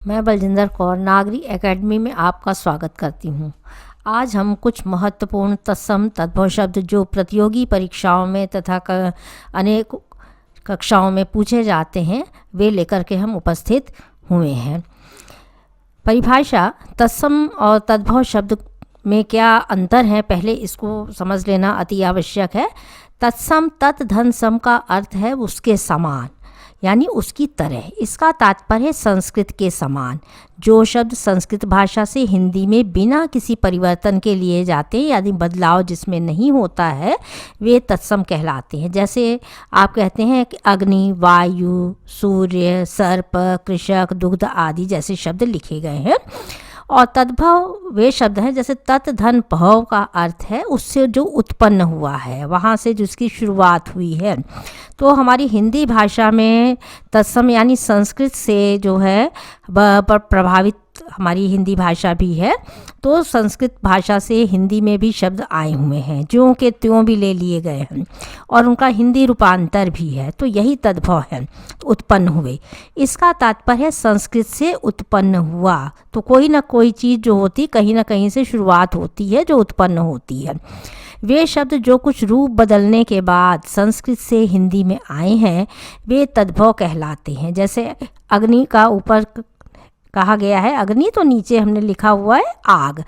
मैं बलजिंदर कौर नागरी एकेडमी में आपका स्वागत करती हूँ। आज हम कुछ महत्वपूर्ण तत्सम तद्भव शब्द जो प्रतियोगी परीक्षाओं में तथा अनेक कक्षाओं में पूछे जाते हैं वे लेकर के हम उपस्थित हुए हैं। परिभाषा तत्सम और तद्भव शब्द में क्या अंतर है, पहले इसको समझ लेना अति आवश्यक है। तत्सम तत् धन सम का अर्थ है उसके समान यानी उसकी तरह। इसका तात्पर्य संस्कृत के समान। जो शब्द संस्कृत भाषा से हिंदी में बिना किसी परिवर्तन के लिए जाते हैं यानी बदलाव जिसमें नहीं होता है वे तत्सम कहलाते हैं। जैसे आप कहते हैं कि अग्नि, वायु, सूर्य, सर्प, कृषक, दुग्ध आदि जैसे शब्द लिखे गए हैं। और तद्भव वे शब्द हैं जैसे तत् धन भव का अर्थ है उससे जो उत्पन्न हुआ है, वहाँ से जिसकी शुरुआत हुई है। तो हमारी हिंदी भाषा में तत्सम यानी संस्कृत से जो है प्रभावित हमारी हिंदी भाषा भी है। तो संस्कृत भाषा से हिंदी में भी शब्द आए हुए हैं, ज्यों के त्यों भी ले लिए गए हैं और उनका हिंदी रूपांतर भी है। तो यही तद्भव है, उत्पन्न हुए। इसका तात्पर्य संस्कृत से उत्पन्न हुआ। तो कोई ना कोई चीज़ जो होती कहीं ना कहीं से शुरुआत होती है जो उत्पन्न होती है। वे शब्द जो कुछ रूप बदलने के बाद संस्कृत से हिंदी में आए हैं वे तद्भव कहलाते हैं। जैसे अग्नि का ऊपर कहा गया है अग्नि, तो नीचे हमने लिखा हुआ है आग।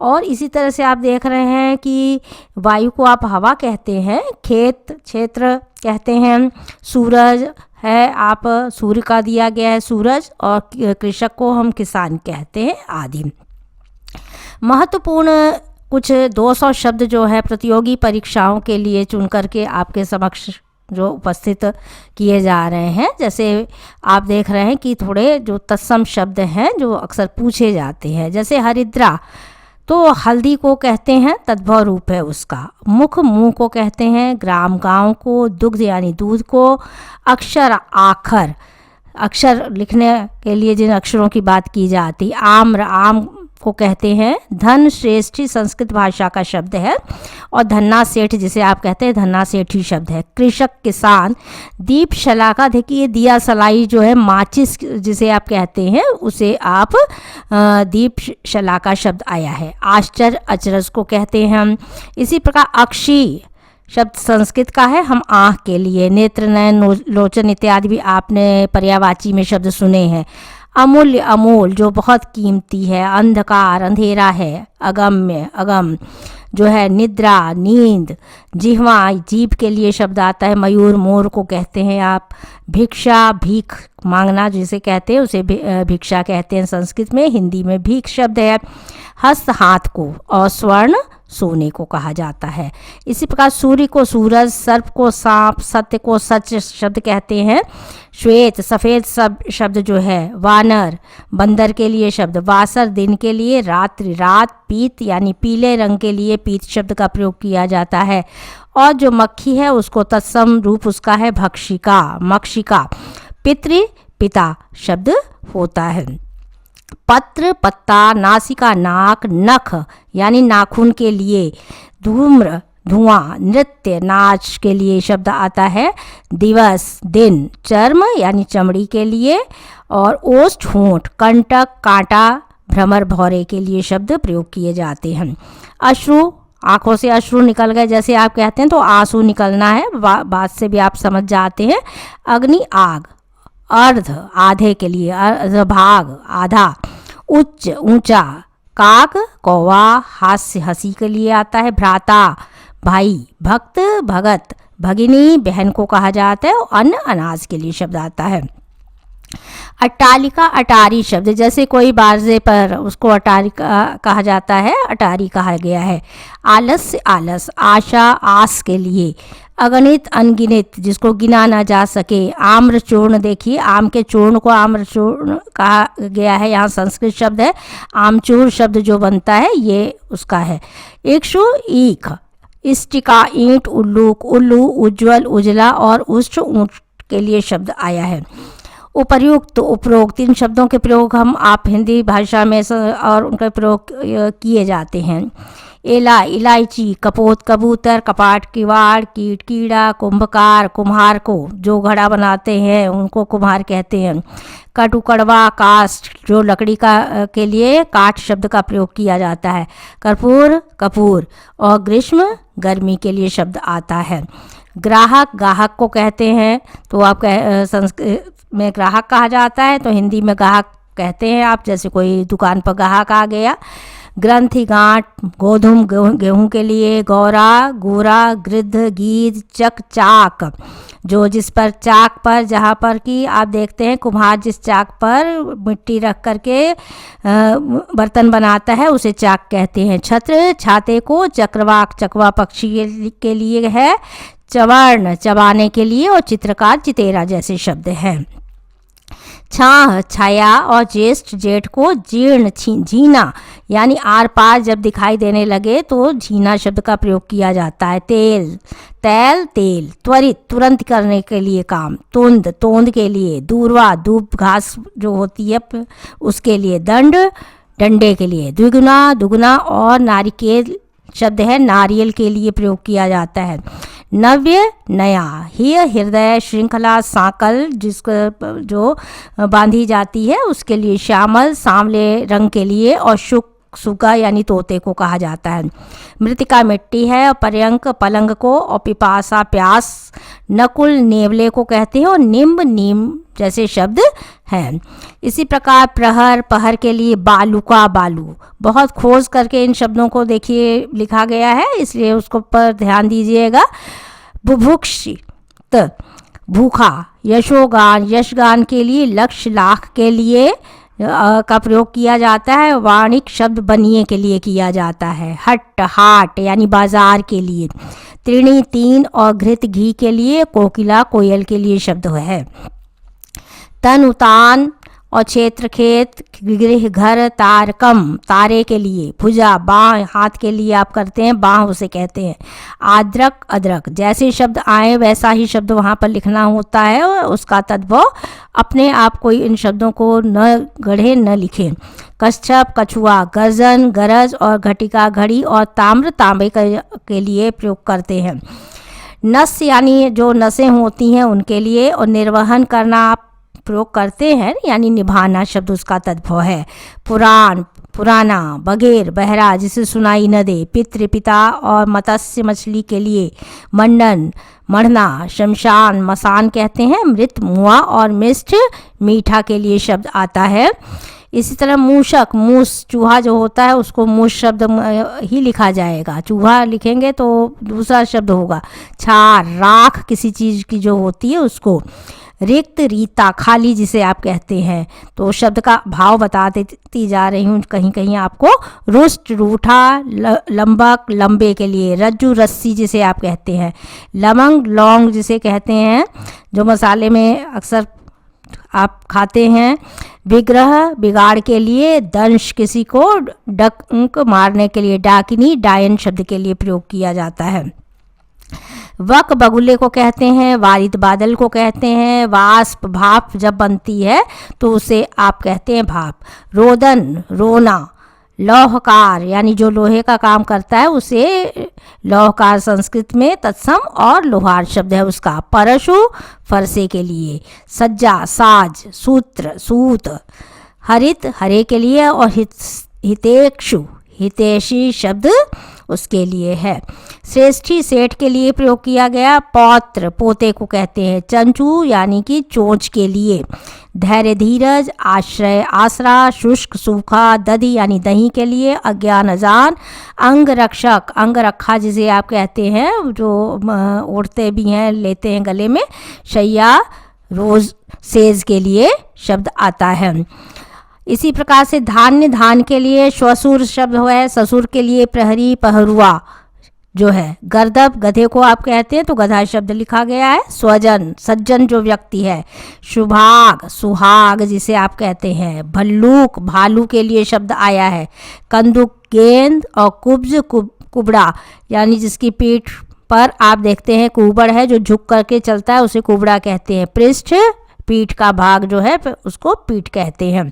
और इसी तरह से आप देख रहे हैं कि वायु को आप हवा कहते हैं, खेत क्षेत्र कहते हैं, सूरज है आप सूर्य का दिया गया है सूरज, और कृषक को हम किसान कहते हैं आदि। महत्वपूर्ण कुछ 200 शब्द जो है प्रतियोगी परीक्षाओं के लिए चुन करके आपके समक्ष जो उपस्थित किए जा रहे हैं। जैसे आप देख रहे हैं कि थोड़े जो तत्सम शब्द हैं जो अक्सर पूछे जाते हैं। जैसे हरिद्रा, तो हल्दी को कहते हैं, तद्भव रूप है उसका। मुख, मुंह को कहते हैं। ग्राम, गांव को। दुग्ध यानी दूध को। अक्षर, आखर, अक्षर लिखने के लिए जिन अक्षरों की बात की जाती। आम्र, आम को कहते हैं। धन, श्रेष्ठी संस्कृत भाषा का शब्द है। और धन्ना सेठ जिसे आप कहते हैं धन्ना सेठी शब्द है। कृषक, किसान। दीप शलाका, देखिए दिया सलाई जो है माचिस जिसे आप कहते हैं उसे आप दीप शलाका शब्द आया है। आश्चर्य, अचरज को कहते हैं हम। इसी प्रकार अक्षी शब्द संस्कृत का है, हम आँख के लिए। नेत्र, नयन, लोचन इत्यादि भी आपने पर्यायवाची में शब्द सुने हैं। अमूल्य, अमोल जो बहुत कीमती है। अंधकार, अंधेरा है। अगम्य, अगम जो है। निद्रा, नींद। जिह्वा, जीभ के लिए शब्द आता है। मयूर, मोर को कहते हैं आप। भिक्षा, भीख मांगना जिसे कहते हैं उसे भिक्षा कहते हैं संस्कृत में। हिंदी में भीख शब्द है। हस्त, हाथ को। और स्वर्ण, सोने को कहा जाता है। इसी प्रकार सूर्य को सूरज, सर्प को सांप, सत्य को सच शब्द कहते हैं। श्वेत, सफ़ेद सब शब्द जो है। वानर, बंदर के लिए शब्द। वासर, दिन के लिए। रात्रि, रात। पीत यानी पीले रंग के लिए पीत शब्द का प्रयोग किया जाता है। और जो मक्खी है उसको तत्सम रूप उसका है भक्षिका, मक्षिका। पितृ, पिता शब्द होता है। पत्र, पत्ता। नासिका, नाक। नख यानी नाखून के लिए। धूम्र, धुआं। नृत्य, नाच के लिए शब्द आता है। दिवस, दिन। चर्म यानी चमड़ी के लिए। और ओष्ठ, होंठ। कंटक, कांटा, भ्रमर, भौरे के लिए शब्द प्रयोग किए जाते हैं। अश्रु, आंखों से अश्रु निकल गए जैसे आप कहते हैं तो आंसू निकलना है, बात से भी आप समझ जाते हैं। अग्नि, आग। अर्ध, आधे के लिए। भाग, आधा। उच्च, ऊंचा। काक, कौवा, हास्य हंसी के लिए आता है। भ्राता, भाई। भक्त, भगत। भगिनी, बहन को कहा जाता है। और अन्न, अनाज के लिए शब्द आता है। अट्टालिका, अटारी शब्द जैसे कोई बारजे पर उसको अटारी कहा जाता है, अटारी कहा गया है। आलस्य, आलस। आशा, आस के लिए। अगणित, अनगिनित जिसको गिना ना जा सके। आम्र चूर्ण, देखिए आम के चूर्ण को आम्र चूर्ण कहा गया है, यहाँ संस्कृत शब्द है। आमचूर शब्द जो बनता है ये उसका है। इक्षु, ईख। इष्टिका, ईंट। उल्लूक, उल्लू। उज्ज्वल, उजला। और उष्ट, ऊंट के लिए शब्द आया है। उपर्युक्त, उपरोक्त इन शब्दों के प्रयोग हम आप हिंदी भाषा में और उनका प्रयोग किए जाते हैं। एला इलायची, कपोत कबूतर, कपाट किवाड़, कीट कीड़ा, कुंभकार कुम्हार को जो घड़ा बनाते हैं उनको कुम्हार कहते हैं। कटु कड़वा, काष्ठ जो लकड़ी का के लिए काठ शब्द का प्रयोग किया जाता है। कर्पूर कपूर, और ग्रीष्म गर्मी के लिए शब्द आता है। ग्राहक गाहक को कहते हैं, तो आप संस्कृत में ग्राहक कहा जाता है, तो हिंदी में गाहक कहते हैं आप, जैसे कोई दुकान पर ग्राहक आ गया। ग्रंथि गांठ, गोधुम गेहूं के लिए। गौरा गोरा, गिद्ध गीद, चक चाक जो जिस पर चाक पर जहाँ पर कि आप देखते हैं कुम्हार जिस चाक पर मिट्टी रख करके बर्तन बनाता है उसे चाक कहते हैं। छत्र छाते को। चक्रवाक चकवा पक्षी के लिए है। चवर्ण चबाने के लिए, और चित्रकार चितेरा जैसे शब्द हैं। छाह छाया, और ज्येष्ठ जेठ को। जीर्ण झीना यानी आर पार जब दिखाई देने लगे तो झीना शब्द का प्रयोग किया जाता है। तेल तैल तेल, त्वरित तुरंत करने के लिए काम। तोंद तोंद के लिए। दूर्वा दूब घास जो होती है उसके लिए। दंड डंडे के लिए। द्विगुना दुगुना, और नारिकेल शब्द है नारियल के लिए प्रयोग किया जाता है। नव्य नया। हिय हृदय, श्रृंखला, सांकल जिसको जो बांधी जाती है उसके लिए। श्यामल सांवले रंग के लिए, और सुगा यानी तोते को कहा जाता है। मृतिका मिट्टी है, और पर्यंक पलंग को, और पिपासा प्यास। नकुल नेवले को कहते हैं, और निम्ब नीम जैसे शब्द हैं। इसी प्रकार प्रहर पहर के लिए। बालुका बालू, बहुत खोज करके इन शब्दों को देखिए लिखा गया है, इसलिए उसको पर ध्यान दीजिएगा। बुभुक्षित भूखा। यशोगान यशगान के लिए। लक्ष्य लाख के लिए का प्रयोग किया जाता है। वाणिक शब्द बनिए के लिए किया जाता है। हट हाट यानी बाजार के लिए। त्रिणी तीन, और घृत घी के लिए। कोकिला कोयल के लिए शब्द है। तन उतान, और क्षेत्र खेत। गृह घर तारकम तारे के लिए। भुजा बाँह हाथ के लिए आप करते हैं, बाँह उसे कहते हैं। आद्रक अदरक, जैसे शब्द आए वैसा ही शब्द वहाँ पर लिखना होता है, और उसका तद्भव अपने आप कोई इन शब्दों को न गढ़े न लिखें। कच्छप कछुआ, गर्जन गरज, और घटिका घड़ी, और ताम्र तांबे के लिए प्रयोग करते हैं। नस यानी जो नसें होती हैं उनके लिए, और निर्वहन करना आप प्रयोग करते हैं यानी निभाना शब्द उसका तद्भव है। पुराण पुराना, बघेर बहरा जिसे सुनाई न दे। पितृ पिता, और मत्स्य मछली के लिए। मंडन मढ़ना, शमशान मसान कहते हैं। मृत मुआ, और मिष्ट मीठा के लिए शब्द आता है। इसी तरह मूषक मूस चूहा जो होता है उसको मूस शब्द ही लिखा जाएगा, चूहा लिखेंगे तो दूसरा शब्द होगा। छार राख किसी चीज़ की जो होती है उसको। रिक्त रीता खाली जिसे आप कहते हैं, तो शब्द का भाव बता देती जा रही हूँ कहीं कहीं आपको। रुष्ट रूठा, लंबक लंबे के लिए। रज्जू रस्सी जिसे आप कहते हैं। लवंग लौंग जिसे कहते हैं जो मसाले में अक्सर आप खाते हैं। विग्रह बिगाड़ के लिए। दंश किसी को डंक मारने के लिए। डाकिनी डायन शब्द के लिए प्रयोग किया जाता है। वक बगुले को कहते हैं। वारिद बादल को कहते हैं। वाष्प भाप जब बनती है तो उसे आप कहते हैं भाप। रोदन रोना। लौहकार यानी जो लोहे का काम करता है उसे लौहकार संस्कृत में तत्सम और लोहार शब्द है उसका। परशु फरसे के लिए। सज्जा साज सूत्र सूत। हरित हरे के लिए, और हितेक्षु हितैषी शब्द उसके लिए है। श्रेष्ठी सेठ के लिए प्रयोग किया गया। पौत्र पोते को कहते हैं। चंचू यानी कि चोंच के लिए। धैर्य धीरज। आश्रय आसरा। शुष्क सूखा। दधी यानी दही के लिए। अज्ञान अजान। अंग रक्षक अंग रखा जिसे आप कहते हैं जो ओढ़ते भी हैं लेते हैं गले में। शैया रोज सेज के लिए शब्द आता है। इसी प्रकार से धान्य धान के लिए श्वसुर शब्द है। ससुर के लिए प्रहरी पहरुआ जो है। गर्दभ गधे को आप कहते हैं तो गधा शब्द लिखा गया है। स्वजन सज्जन जो व्यक्ति है। शुभाग सुहाग जिसे आप कहते हैं। भल्लूक भालू के लिए शब्द आया है। कंदुक गेंद, और कुब्ज कुबड़ा यानी जिसकी पीठ पर आप देखते हैं कुबड़ है जो झुक करके चलता है उसे कुबड़ा कहते हैं। पृष्ठ पीठ का भाग जो है उसको पीठ कहते हैं।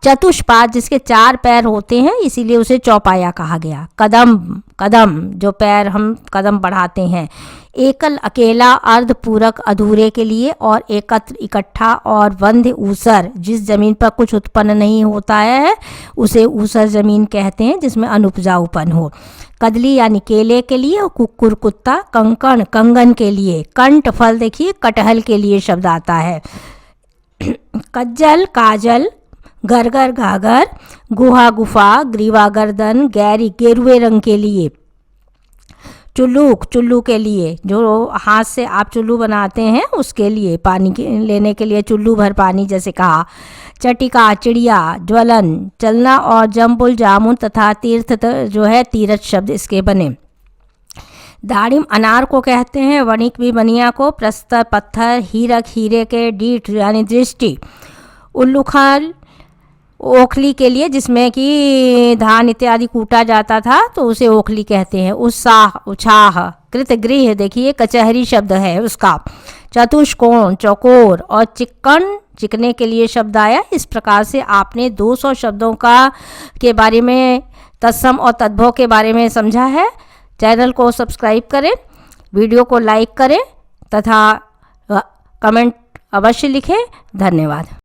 चतुष्पाद जिसके 4 पैर होते हैं इसीलिए उसे चौपाया कहा गया। कदम, कदम जो पैर हम कदम बढ़ाते हैं। एकल, अकेला, अर्धपूरक, अधूरे के लिए, और एकत्र, इकट्ठा, और वंध्य, ऊसर जिस जमीन पर कुछ उत्पन्न नहीं होता है उसे ऊसर जमीन कहते हैं जिसमें अनुपजाऊपन हो। कदली यानी केले के लिए, और कुक्कुर कुत्ता। कंकण, कंगन के लिए। कंठ फल देखिए कटहल के लिए शब्द आता है। कज्जल, काजल। गरगर, घाघर। गुहा, गुफा। ग्रीवा, गर्दन। गैरी, गेरुए रंग के लिए। चुल्लूक, चुल्लू के लिए, जो हाथ से आप चुल्लू बनाते हैं उसके लिए, पानी के लेने के लिए चुल्लू भर पानी जैसे कहा। चटिका, चिड़िया। ज्वलन, चलना, और जम्बुल, जामुन तथा तीर्थ जो है तीर्थ शब्द इसके बने। दाड़िम, अनार को कहते हैं। वणिक भी बनिया को। प्रस्तर, पत्थर। हीरक, हीरे के। डीठ यानी दृष्टि। उल्लूखल, ओखली के लिए जिसमें कि धान इत्यादि कूटा जाता था तो उसे ओखली कहते हैं। उत्साह, उछाह। कृतगृह देखिए कचहरी शब्द है उसका। चतुष्कोण, चौकोर, और चिक्कन, चिकने के लिए शब्द आया। इस प्रकार से आपने 200 शब्दों के बारे में, तत्सम और तद्भव के बारे में समझा है। चैनल को सब्सक्राइब करें, वीडियो को लाइक करें तथा कमेंट अवश्य लिखें। धन्यवाद।